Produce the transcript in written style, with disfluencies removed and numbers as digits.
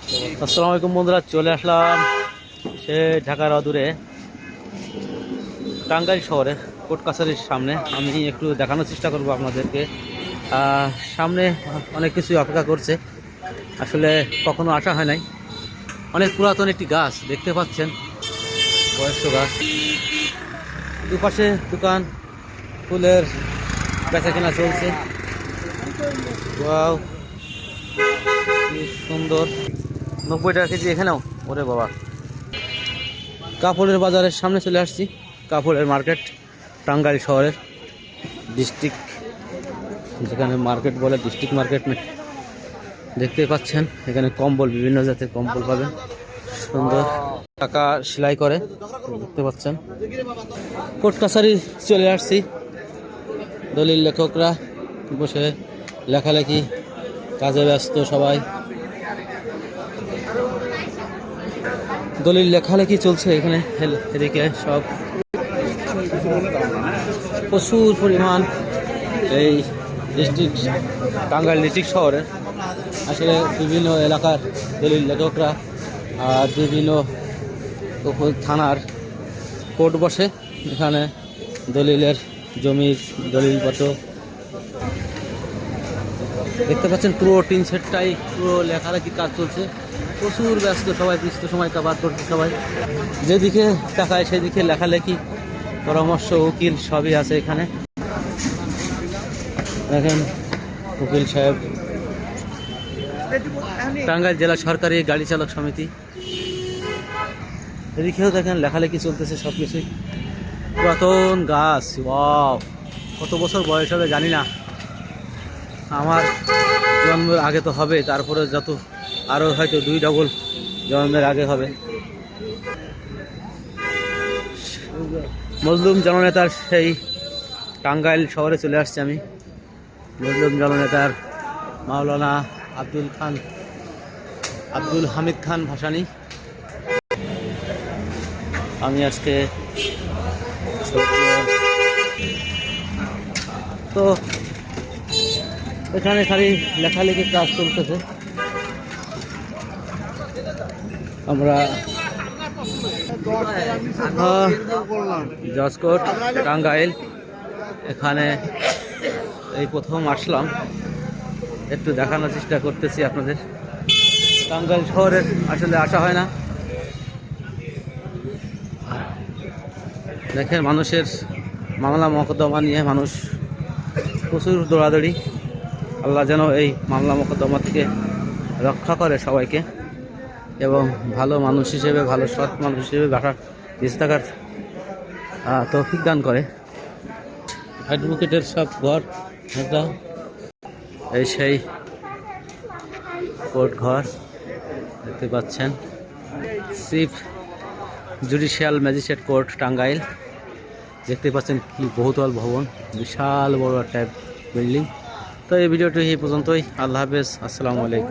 আসসালামু আলাইকুম বন্ধুরা, চলে আসলাম সে ঢাকার অদূরে টাঙ্গাইল শহরে কোর্ট কাছারির সামনে। আমি একটু দেখানোর চেষ্টা করব আপনাদেরকে। সামনে অনেক কিছুই অপেক্ষা করছে, আসলে কখনো আসা হয় নাই। অনেক পুরাতন একটি গাছ দেখতে পাচ্ছেন, বয়স্ক গাছ। দুপাশে দোকান, ফুলের বেচা কেনা চলছে। ওয়াও, কি সুন্দর! 90 টাকা কেজি এখানেও। ওরে বাবা! কাপড়ের বাজারের সামনে চলে আসছি, কাপড়ের মার্কেট টাঙ্গাইল শহরের ডিস্ট্রিক্ট, যেখানে মার্কেট বলে ডিস্ট্রিক্ট মার্কেট। দেখতে পাচ্ছেন এখানে কম্বল, বিভিন্ন জাতের কম্বল পাবেন, সুন্দর টাকা সেলাই করে। দেখতে পাচ্ছেন কোর্ট কাছারি চলে আসছি। দলিল লেখকরা বসে লেখালেখি কাজে ব্যস্ত, সবাই দলিল লেখালেখি চলছে এখানে। এদিকে সব প্রচুর পরিমাণ এই ডিস্ট্রিক্ট টাঙ্গাইল ডিস্ট্রিক্ট শহরে আসলে বিভিন্ন এলাকার দলিল লেখকরা আর বিভিন্ন থানার কোর্ট বসে। এখানে দলিলের জমির দলিলপত্র দেখতে পাচ্ছেন, পুরো টিন সেটটাই পুরো লেখালেখি কাজ চলছে। প্রচুর ব্যস্ত সবাই, ব্যস্ত সময় কাবার করছে সবাই। যেদিকে তাকায় সেদিকে লেখালেখি, পরামর্শ, উকিল সবই আছে এখানে। দেখেন উকিল সাহেব, টাঙ্গাইল জেলা সরকারি গাড়ি চালক সমিতি। এদিকেও দেখেন লেখালেখি চলতেছে সব কিছুই। পুরাতন গাছ, ওয়াও! কত বছর বয়স হবে জানি না, আমার জন্মের আগে তো হবে, তারপরে যত আরও হয়তো 2 ডবল জন্মের আগে হবে। মজলুম জননেতার সেই টাঙ্গাইল শহরে চলে আসছি আমি। মজলুম জননেতার মাওলানা আব্দুল হামিদ খান ভাসানী। আমি আজকে তো এখানে খালি লেখালেখির কাজ চলতেছে। আমরা জজ কোর্ট টাঙ্গাইল, এখানে এই প্রথম আসলাম, একটু দেখানোর চেষ্টা করতেছি আপনাদের। টাঙ্গাইল শহরের আসলে আসা হয় না। দেখেন মানুষের মামলা মোকদ্দমা নিয়ে মানুষ প্রচুর দৌড়াদৌড়ি। আল্লাহ যেন এই মামলা মোকদ্দমা থেকে রক্ষা করে সবাইকে, এবং ভালো মানুষ হিসেবে, ভালো সৎ মানুষ হিসেবে বেঁচে থাকার তৌফিক দান করে। অ্যাডভোকেটের সব ঘর, এটা এই সেই কোর্ট ঘর দেখতে পাচ্ছেন। Chief judicial magistrate court Tangail. দেখতে পাচ্ছেন কি বহুতল ভবন, বিশাল বড় একটা বিল্ডিং। তো এই ভিডিওটি এই পর্যন্তই। আল্লাহ হাফেজ, আসসালামু আলাইকুম।